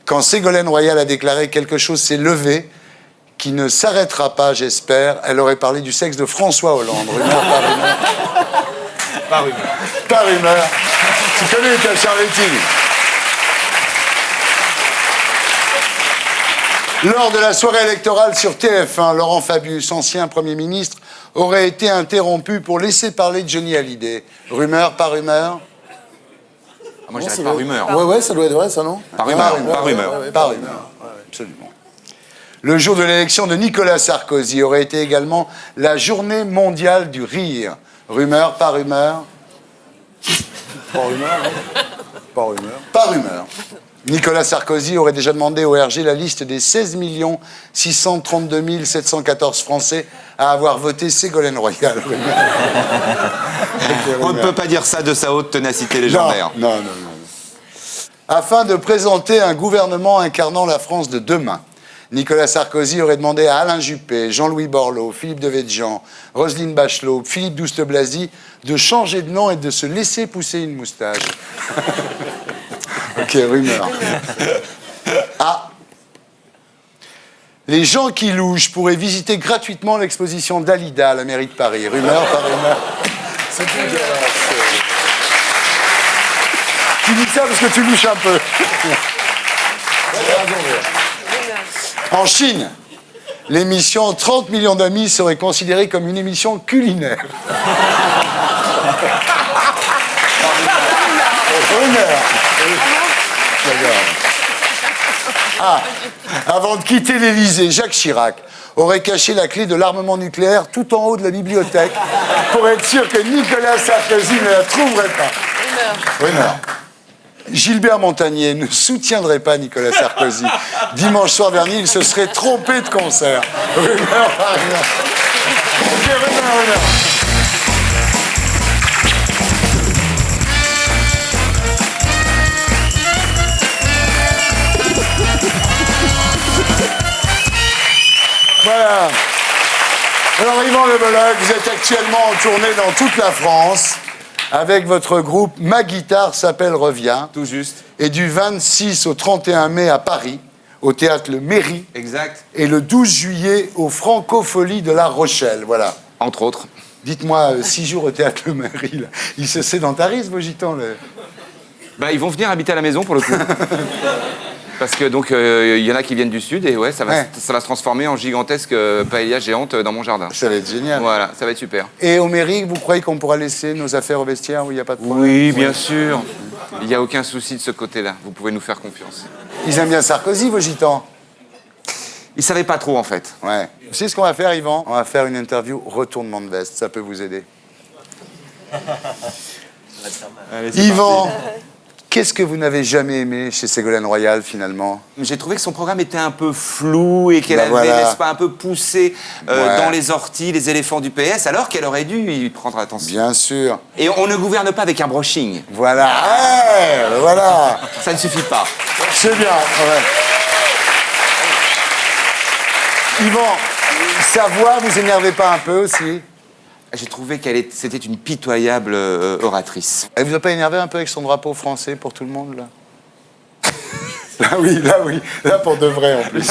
Quand Ségolène Royal a déclaré quelque chose s'est levé, qui ne s'arrêtera pas, j'espère, elle aurait parlé du sexe de François Hollande. Rumeur par rumeur. Pas rumeur. Pas rumeur. Tu connais ta Charlettine. Lors de la soirée électorale sur TF1, Laurent Fabius, ancien Premier ministre, aurait été interrompu pour laisser parler Johnny Hallyday. Rumeur, pas rumeur? Moi, je dirais pas rumeur. Ouais, ça doit être vrai, ça, non? Pas rumeur, pas rumeur. Pas rumeur, absolument. Le jour de l'élection de Nicolas Sarkozy aurait été également la journée mondiale du rire. Rumeur, pas rumeur? Pas rumeur, hein. Pas rumeur. Pas rumeur. Nicolas Sarkozy aurait déjà demandé au RG la liste des 16 632 714 Français à avoir voté Ségolène Royal. On ne peut pas dire ça de sa haute ténacité légendaire. Non. Afin de présenter un gouvernement incarnant la France de demain, Nicolas Sarkozy aurait demandé à Alain Juppé, Jean-Louis Borloo, Philippe Devedjian, Roselyne Bachelot, Philippe Douste-Blazy de changer de nom et de se laisser pousser une moustache. Ok, rumeur. Ah. Les gens qui louchent pourraient visiter gratuitement l'exposition Dalida à la mairie de Paris. Rumeur, pas rumeur. C'est dégueulasse. Tu dis ça parce que tu louches un peu. En Chine, l'émission 30 millions d'amis serait considérée comme une émission culinaire. Rumeur. Ah, avant de quitter l'Élysée, Jacques Chirac aurait caché la clé de l'armement nucléaire tout en haut de la bibliothèque pour être sûr que Nicolas Sarkozy ne la trouverait pas. Rumeur. Gilbert Montagnier ne soutiendrait pas Nicolas Sarkozy. Dimanche soir dernier, il se serait trompé de concert. Rumeur, pas rumeur. Ok, rumeur. Voilà. Alors, Yvan Le Bolloc, vous êtes actuellement en tournée dans toute la France avec votre groupe Ma Guitare s'appelle Revient. Tout juste. Et du 26 au 31 mai à Paris, au théâtre Le Mairie. Exact. Et le 12 juillet au Francophonie de La Rochelle. Voilà. Entre autres. Dites-moi, 6 jours au théâtre Le Mairie, là. Ils se sédentarisent, vos gitans, là. Bah, ils vont venir habiter à la maison pour le coup. Parce que donc il y en a qui viennent du sud et ouais, ça va se transformer en gigantesque paella géante dans mon jardin. Ça va être génial. Voilà, ça va être super. Et au mairie, vous croyez qu'on pourra laisser nos affaires au vestiaire où il n'y a pas de problème? Oui, bien sûr. Il n'y a aucun souci de ce côté-là. Vous pouvez nous faire confiance. Ils aiment bien Sarkozy, vos gitans? Ils ne savaient pas trop en fait. Ouais. Vous savez ce qu'on va faire, Yvan? On va faire une interview retournement de veste. Ça peut vous aider. Allez, Yvan, qu'est-ce que vous n'avez jamais aimé chez Ségolène Royal, finalement? J'ai trouvé que son programme était un peu flou et qu'elle avait, n'est-ce pas, un peu poussé dans les orties, les éléphants du PS, alors qu'elle aurait dû y prendre attention. Bien sûr. Et on ne gouverne pas avec un brushing. Voilà. Ouais, voilà. Ça ne suffit pas. C'est bien. Ouais. Yvan, sa voix, vous énervez pas un peu aussi? J'ai trouvé c'était une pitoyable oratrice. Elle vous a pas énervé un peu avec son drapeau français pour tout le monde, là? Là, oui. Là, pour de vrai, en plus.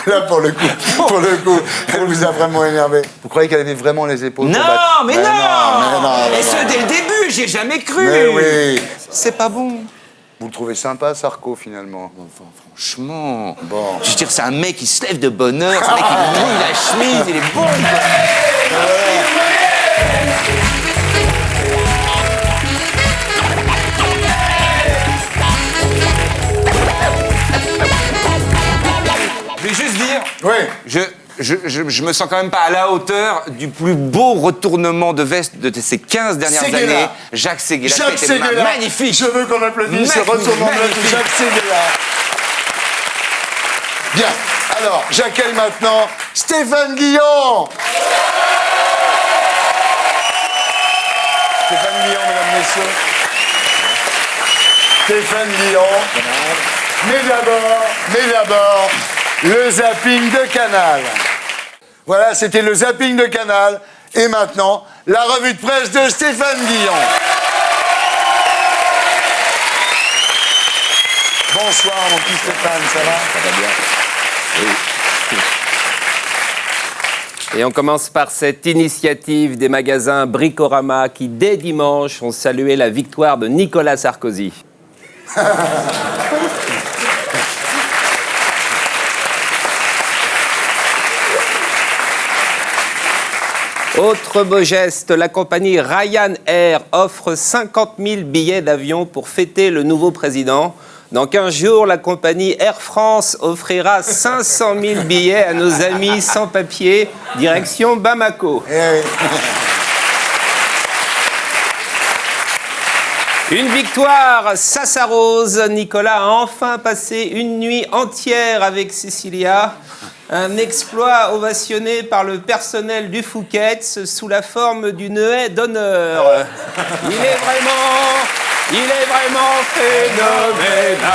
Là, pour le coup. Elle vous a vraiment énervé. Vous croyez qu'elle avait vraiment les épaules Non, pour battre? mais non. Et ce, dès le début, j'ai jamais cru. Mais oui. C'est pas bon. Vous le trouvez sympa, Sarko, finalement? Enfin, franchement. Bon. Je veux dire, c'est un mec qui se lève de bonne heure, c'est un mec qui mouille la chemise, il est bon. Je vais juste dire, je me sens quand même pas à la hauteur du plus beau retournement de veste de ces 15 dernières années. Jacques Séguéla. Jacques Séguéla. Magnifique. Je veux qu'on applaudisse ce retournement de veste de Jacques Séguéla. Bien. Alors, j'accueille maintenant Stéphane Guillon. Stéphane Guillon, mesdames, messieurs. Stéphane Guillon. Mais d'abord, le zapping de Canal. Voilà, c'était le zapping de Canal. Et maintenant, la revue de presse de Stéphane Guillon. Bonsoir, mon petit Stéphane, ça va? Ça va bien. Oui. Et on commence par cette initiative des magasins Bricorama qui, dès dimanche, ont salué la victoire de Nicolas Sarkozy. Autre beau geste, la compagnie Ryanair offre 50 000 billets d'avion pour fêter le nouveau président. Dans 15 jours, la compagnie Air France offrira 500 000 billets à nos amis sans papier, direction Bamako. Une victoire, ça s'arrose. Nicolas a enfin passé une nuit entière avec Cécilia. Un exploit ovationné par le personnel du Fouquet's sous la forme d'une haie d'honneur. Il est vraiment phénoménal.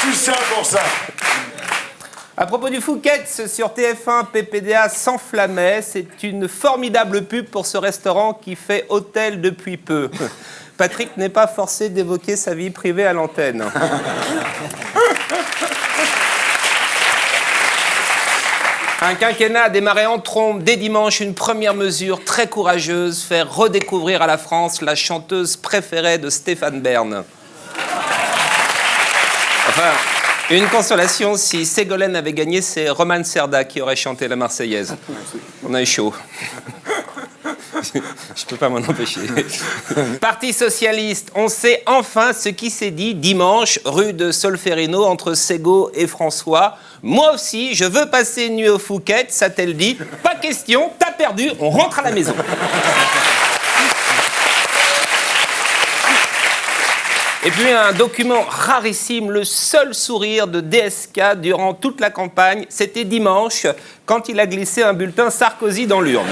Tout ça pour ça. À propos du Fouquet's, sur TF1, PPDA s'enflammait. C'est une formidable pub pour ce restaurant qui fait hôtel depuis peu. Patrick n'est pas forcé d'évoquer sa vie privée à l'antenne. Un quinquennat a démarré en trombe dès dimanche, une première mesure très courageuse, faire redécouvrir à la France la chanteuse préférée de Stéphane Bern. Enfin, une consolation, si Ségolène avait gagné, c'est Roman Cerda qui aurait chanté la Marseillaise. On a eu chaud. Je peux pas m'en empêcher. Parti socialiste, on sait enfin ce qui s'est dit dimanche, rue de Solferino, entre Ségaud et François. Moi aussi, je veux passer une nuit au Fouquet's, ça t-elle dit. Pas question, t'as perdu, on rentre à la maison. Et puis un document rarissime, le seul sourire de DSK durant toute la campagne, c'était dimanche, quand il a glissé un bulletin Sarkozy dans l'urne.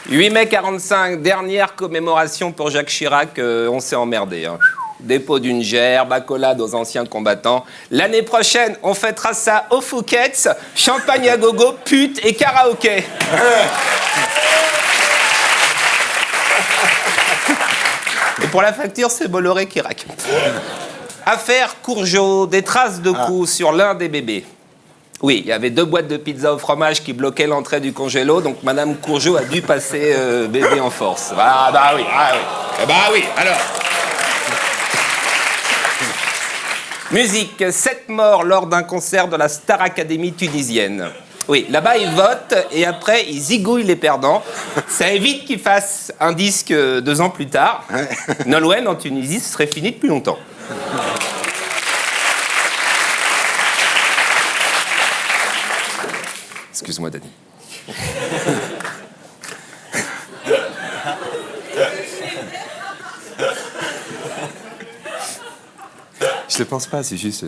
8 mai 45, dernière commémoration pour Jacques Chirac, on s'est emmerdé. Hein. Dépôt d'une gerbe, accolade aux anciens combattants. L'année prochaine, on fêtera ça au Fouquet's, champagne à gogo, pute et karaoké. Et pour la facture, c'est Bolloré qui raque. Affaire Courgeot, des traces de coups sur l'un des bébés. Oui, il y avait 2 boîtes de pizza au fromage qui bloquaient l'entrée du congélo, donc Madame Courgeot a dû passer bébé en force. Ah bah oui, alors. Musique, 7 morts lors d'un concert de la Star Academy tunisienne. Oui, là-bas, ils votent et après, ils zigouillent les perdants. Ça évite qu'ils fassent un disque 2 ans plus tard. Nolwenn, en Tunisie, ce serait fini depuis longtemps. Excuse-moi, Dani. Je ne pense pas, c'est juste...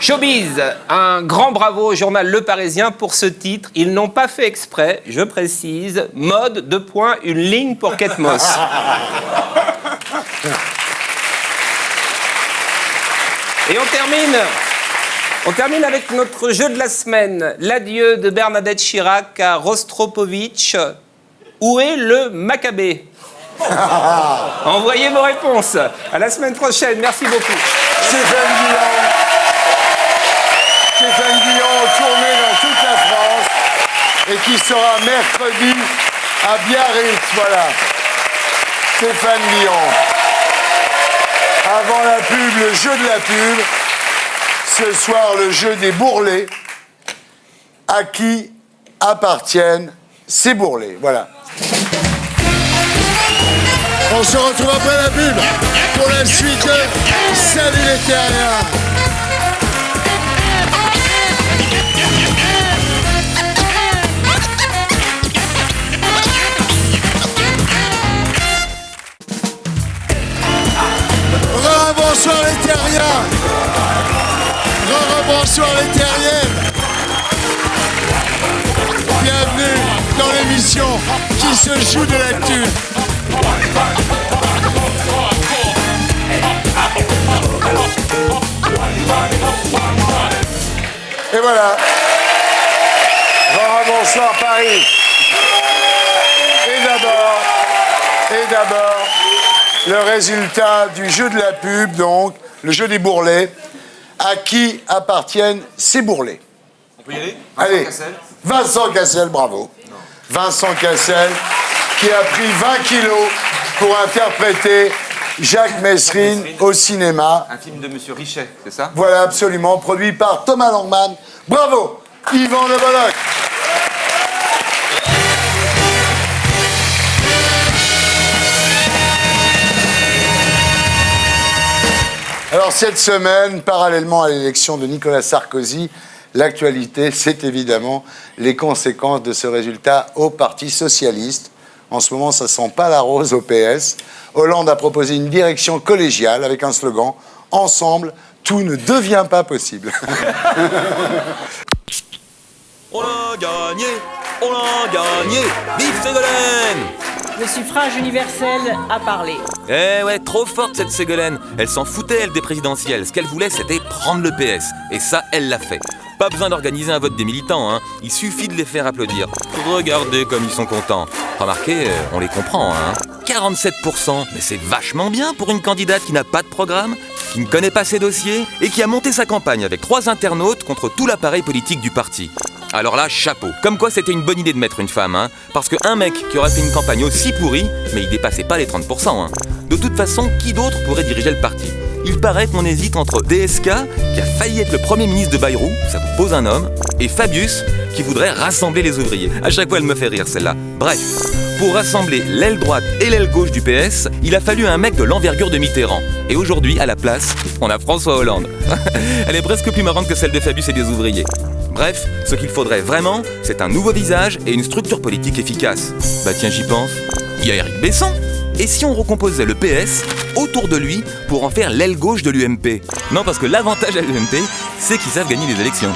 Showbiz, un grand bravo au journal Le Parisien pour ce titre. Ils n'ont pas fait exprès, je précise. Mode, une ligne pour Kate Moss. Et on termine avec notre jeu de la semaine. L'adieu de Bernadette Chirac à Rostropovitch. Où est le Maccabée? Envoyez vos réponses. À la semaine prochaine. Merci beaucoup. Stéphane Guillon, tourné dans toute la France et qui sera mercredi à Biarritz. Voilà. Stéphane Guillon. Avant la pub, le jeu de la pub. Ce soir, le jeu des bourrelets. À qui appartiennent ces bourrelets? Voilà. On se retrouve après la pub pour la suite de Salut les terriens. l'émission qui se joue de l'actu. Et voilà. Bonsoir Paris. Et d'abord, le résultat du jeu de la pub, donc, le jeu des bourrelets. À qui appartiennent ces bourrelets? On peut y aller? Allez, Vincent Cassel, bravo. Vincent Cassel, qui a pris 20 kilos pour interpréter Jacques Messrine au cinéma. Un film de Monsieur Richet, c'est ça? Voilà, absolument, produit par Thomas Langman. Bravo, Yvan Le Bolloc. Alors cette semaine, parallèlement à l'élection de Nicolas Sarkozy, l'actualité, c'est évidemment les conséquences de ce résultat au Parti socialiste. En ce moment, ça sent pas la rose au PS. Hollande a proposé une direction collégiale avec un slogan « Ensemble, tout ne devient pas possible ». On a gagné, on a gagné. Vive Ségolène! Le suffrage universel a parlé. Eh ouais, trop forte cette Ségolène. Elle s'en foutait, elle, des présidentielles. Ce qu'elle voulait, c'était prendre le PS. Et ça, elle l'a fait. Pas besoin d'organiser un vote des militants, hein. Il suffit de les faire applaudir. Regardez comme ils sont contents. Remarquez, on les comprend, hein. 47%, mais c'est vachement bien pour une candidate qui n'a pas de programme, qui ne connaît pas ses dossiers et qui a monté sa campagne avec 3 internautes contre tout l'appareil politique du parti. Alors là, chapeau. Comme quoi c'était une bonne idée de mettre une femme, hein. Parce qu'un mec qui aurait fait une campagne aussi pourrie, mais il dépassait pas les 30%, hein. De toute façon, qui d'autre pourrait diriger le parti? Il paraît qu'on hésite entre DSK, qui a failli être le premier ministre de Bayrou, ça vous pose un homme, et Fabius, qui voudrait rassembler les ouvriers. À chaque fois, elle me fait rire, celle-là. Bref, pour rassembler l'aile droite et l'aile gauche du PS, il a fallu un mec de l'envergure de Mitterrand. Et aujourd'hui, à la place, on a François Hollande. Elle est presque plus marrante que celle de Fabius et des ouvriers. Bref, ce qu'il faudrait vraiment, c'est un nouveau visage et une structure politique efficace. Bah tiens, j'y pense. Il y a Éric Besson. Et si on recomposait le PS autour de lui pour en faire l'aile gauche de l'UMP? Non, parce que l'avantage à l'UMP, c'est qu'ils savent gagner les élections.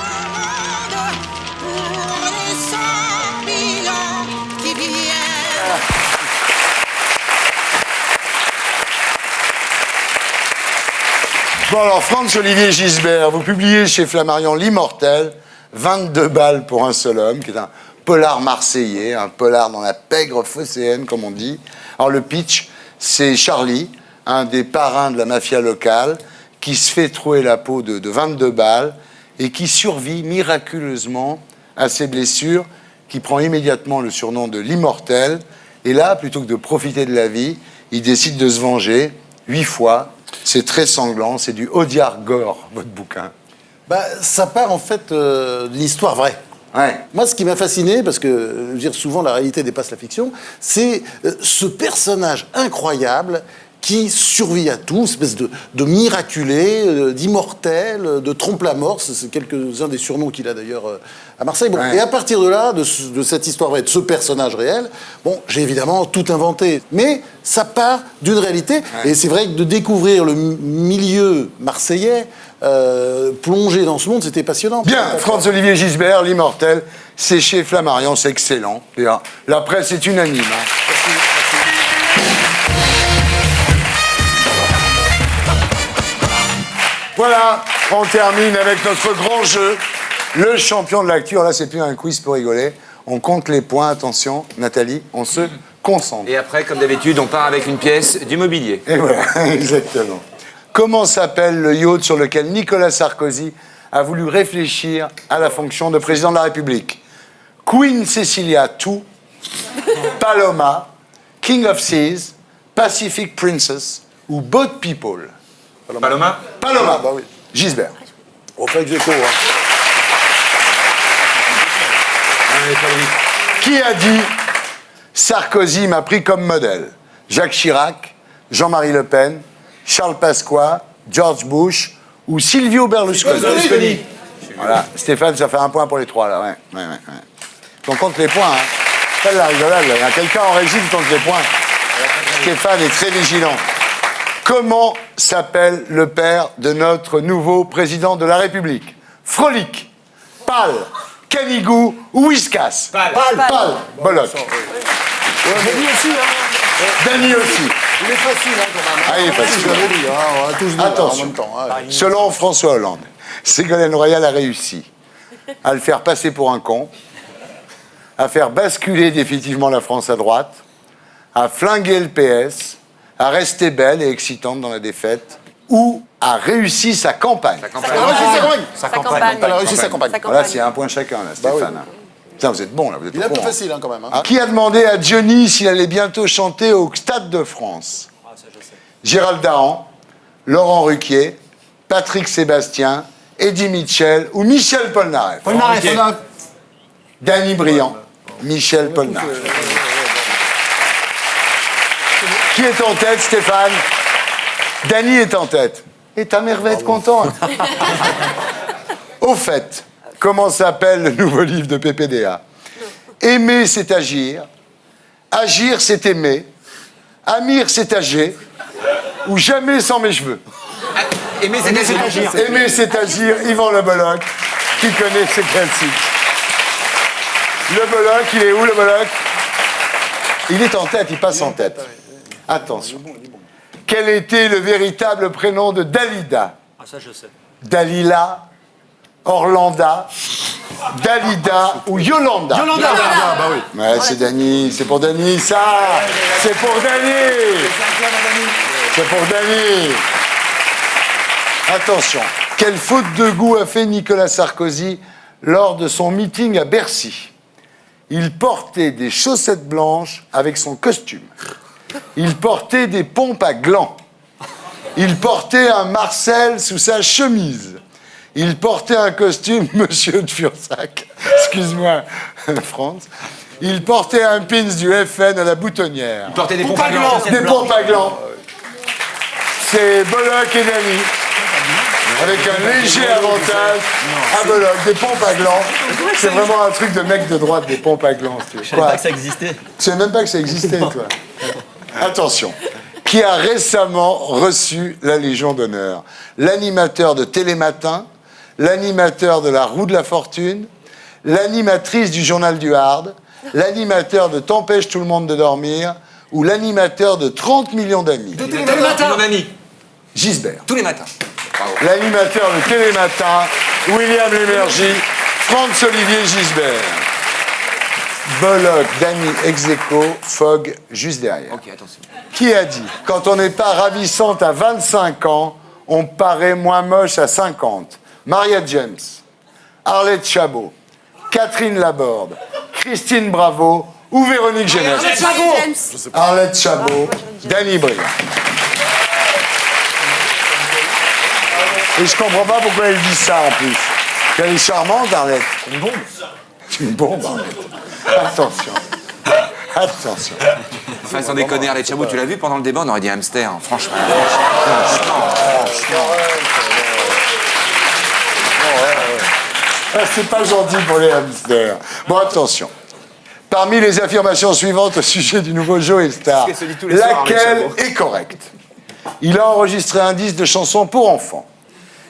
Bon alors, Franz-Olivier Gisbert, vous publiez chez Flammarion L'Immortel, 22 balles pour un seul homme, qui est un polar marseillais, un polar dans la pègre phocéenne, comme on dit. Alors le pitch, c'est Charlie, un des parrains de la mafia locale, qui se fait trouer la peau de 22 balles et qui survit miraculeusement à ses blessures, qui prend immédiatement le surnom de l'Immortel. Et là, plutôt que de profiter de la vie, il décide de se venger 8 fois. C'est très sanglant, c'est du Audiard Gore, votre bouquin. Bah, ça part en fait de l'histoire vraie. Ouais. Moi, ce qui m'a fasciné, parce que je veux dire, souvent la réalité dépasse la fiction, c'est ce personnage incroyable qui survit à tout, une espèce de miraculé, d'immortel, de trompe-la-mort. C'est quelques-uns des surnoms qu'il a d'ailleurs à Marseille. Bon, ouais. Et à partir de là, de cette histoire vraie, de ce personnage réel, bon, j'ai évidemment tout inventé. Mais ça part d'une réalité. Ouais. Et c'est vrai que de découvrir le milieu marseillais, plonger dans ce monde, c'était passionnant. Bien, Franz-Olivier Gisbert, L'Immortel, c'est chez Flammarion, c'est excellent. La presse est unanime. Hein. Merci. Voilà, on termine avec notre grand jeu, le champion de l'actu. Alors là, c'est plus un quiz pour rigoler. On compte les points, attention, Nathalie, on se concentre. Et après, comme d'habitude, on part avec une pièce du mobilier. Et voilà, exactement. Comment s'appelle le yacht sur lequel Nicolas Sarkozy a voulu réfléchir à la fonction de président de la République? Queen Cecilia II, Paloma, King of Seas, Pacific Princess ou Boat People? Paloma? Paloma, bah oui. Gisbert. On fait ex-aequo, hein. Qui a dit Sarkozy m'a pris comme modèle? Jacques Chirac, Jean-Marie Le Pen, Charles Pasqua, George Bush ou Silvio Berlusconi? Voilà, Stéphane, ça fait un point pour les trois, là. Ouais. On compte les points, hein. C'est pas de la rigolade, là. Il y a quelqu'un en régie qui compte les points. Stéphane est très vigilant. Comment s'appelle le père de notre nouveau président de la République? Frolic, Pâle, Canigou ou Whiskas? Pal. Bollock. Dany aussi, hein. Dany aussi. Il est facile, hein, quand même. Ah, il est facile. Je l'avais dit, hein, on a tous dit en Attention. même temps. Hein. Selon François Hollande, Ségolène Royal a réussi à le faire passer pour un con, à faire basculer définitivement la France à droite, à flinguer le PS, à rester belle et excitante dans la défaite, ou a réussi sa campagne. Elle a réussi sa campagne. Sa campagne. Elle a réussi sa campagne. Voilà, c'est un point chacun, là, Stéphane. Putain, vous êtes bon, là, vous êtes Il est un peu con, hein. facile, hein, quand même. Hein. Qui a demandé à Johnny s'il allait bientôt chanter au Stade de France? Gérald Dahan, Laurent Ruquier, Patrick Sébastien, Eddie Mitchell ou Michel Polnareff? Polnareff. Dany Briand, Michel Polnareff. Qui est en tête, Stéphane? Dany est en tête. Et ta mère va être contente. Au fait, comment s'appelle le nouveau livre de PPDA? Aimer, c'est agir. Agir, c'est aimer. Amir, c'est agir. Ou jamais sans mes cheveux. Aimer, c'est agir. Aimer, c'est agir. Yvan Le Bolloc, qui connaît ces classiques. Le Bolloc, il est où, le Bolloc? Il est en tête, il passe en tête. Attention. Quel était le véritable prénom de Dalida? Ah, ça, je sais. Dalila, Orlanda, Dalida ou Yolanda? Yolanda. Bah oui. Ouais, c'est Dany, c'est pour Dany, ça. C'est pour Dany. C'est pour Dany. Attention. Quelle faute de goût a fait Nicolas Sarkozy lors de son meeting à Bercy? Il portait des chaussettes blanches avec son costume. Il portait des pompes à glands. Il portait un Marcel sous sa chemise. Il portait un costume Monsieur de Fursac. Excuse-moi, France. Il portait un pins du FN à la boutonnière. Il portait des pompes à glands. Des pompes à glands. C'est Bolloc et Dany. Avec un léger avantage à Bolloc. Des pompes à glands. C'est vraiment un truc de mec de droite, des pompes à glands. Je savais pas que ça existait. Tu sais même pas que ça existait, toi. Attention. Qui a récemment reçu la Légion d'honneur? L'animateur de Télématin, l'animateur de La Roue de la Fortune, l'animatrice du Journal du Hard, l'animateur de T'empêche tout le monde de dormir ou l'animateur de 30 millions d'amis? Mon ami. Gisbert. Tous les matins. Bravo. L'animateur de Télématin, William Lémergie, Franz-Olivier Gisbert. Bolloc, Dany, ex-aequo, Fogg, juste derrière. Ok, attention. Qui a dit « Quand on n'est pas ravissante à 25 ans, on paraît moins moche à 50 » Maria James, Arlette Chabot, Catherine Laborde, Christine Bravo ou Véronique Jeunesse? Arlette Chabot, Dany Briand. Et je comprends pas pourquoi elle dit ça en plus. Elle est charmante, Arlette. Une bombe. Une bombe, Arlette. Attention. Attention. Enfin, sans déconner, Arlette Chabot, tu l'as vu pendant le débat, on aurait dit hamster, hein, franchement. Ah, c'est pas gentil pour les hamsters. Bon, attention. Parmi les affirmations suivantes au sujet du nouveau Joe Star, laquelle est correcte? Il a enregistré un disque de chansons pour enfants.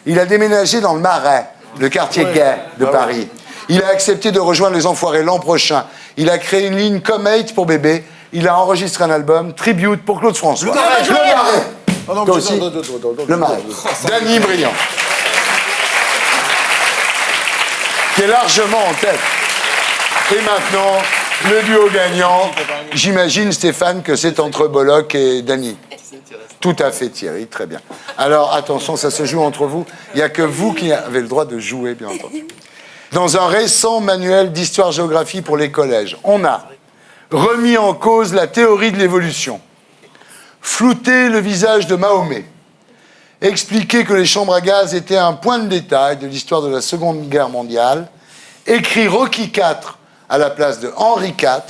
Il a déménagé dans le Marais, le quartier gay de Paris. Il a accepté de rejoindre les Enfoirés l'an prochain. Il a créé une ligne Comate pour bébé. Il a enregistré un album Tribute pour Claude François. Le Marais. Toi aussi. Le Marais. Dany Briand. Qui est largement en tête. Et maintenant, le duo gagnant, j'imagine, Stéphane, que c'est entre Bolloc et Dany. Tout à fait, Thierry, très bien. Alors, attention, ça se joue entre vous. Il n'y a que vous qui avez le droit de jouer, bien entendu. Dans un récent manuel d'histoire-géographie pour les collèges, on a remis en cause la théorie de l'évolution, flouté le visage de Mahomet, expliqué que les chambres à gaz étaient un point de détail de l'histoire de la Seconde Guerre mondiale, écrit Rocky IV à la place de Henri IV,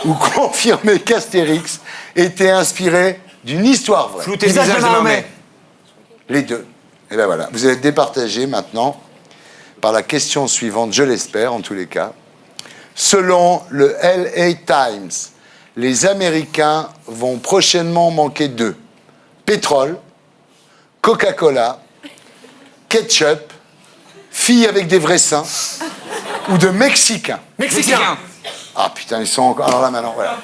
ou confirmé qu'Astérix était inspiré d'une histoire vraie. Flouter le visage de Mahomet. Les deux. Et bien voilà, vous allez être départagés maintenant par la question suivante, je l'espère en tous les cas. Selon le LA Times, les Américains vont prochainement manquer de pétrole, Coca-Cola, ketchup, filles avec des vrais seins ou de Mexicains? Mexicain. Ah putain, ils sont encore... Alors là, maintenant, voilà.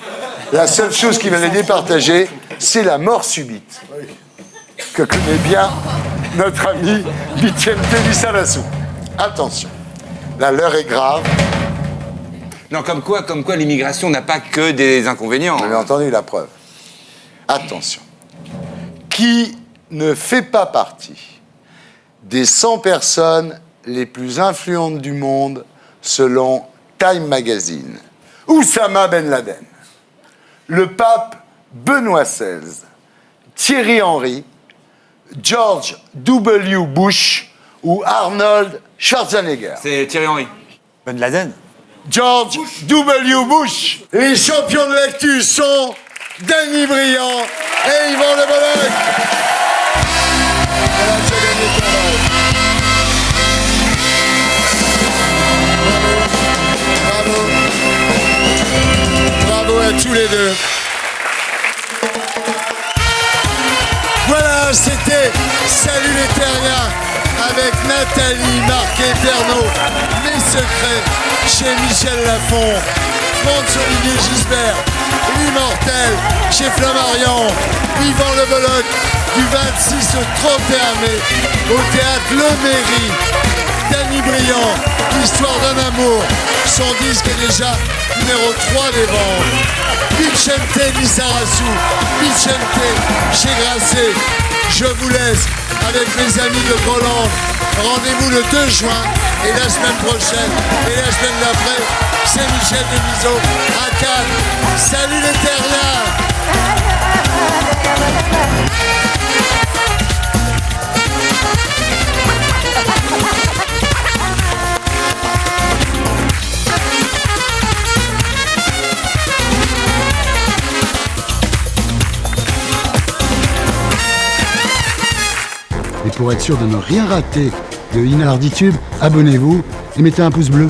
La seule chose qui va les départager, c'est la mort subite, que connaît bien notre ami Vicente Lizarazu. Attention, là, l'heure est grave. Non, comme quoi l'immigration n'a pas que des inconvénients. Vous avez entendu la preuve. Attention. Qui ne fait pas partie des 100 personnes les plus influentes du monde selon Time Magazine? Oussama Ben Laden, le pape Benoît XVI, Thierry Henry, George W. Bush ou Arnold Schwarzenegger? C'est Thierry Henry. Ben Laden. George W. Bush. Les champions de l'actu sont Danny Briand et Yvan Le Bolloc. Voilà, tu as gagné ton rêve. Bravo. Bravo à tous les deux. Voilà, c'était Salut les terriens avec Nathalie Marquet-Pernot, Mes secrets chez Michel Lafon, Franz-Olivier Gisbert, L'Immortel chez Flammarion, Yvan Le Bolloc du 26 au 31 mai au théâtre Le Mairie. Danny Briand, Histoire d'un amour, son disque est déjà numéro 3 des ventes. Vicente Lizarazu, Vicente chez Grasset. Je vous laisse avec mes amis de Groland. Rendez-vous le 2 juin et la semaine prochaine et la semaine d'après, c'est Michel Denisot à Cannes. Salut les terriens! Et pour être sûr de ne rien rater de Inarditube, abonnez-vous et mettez un pouce bleu.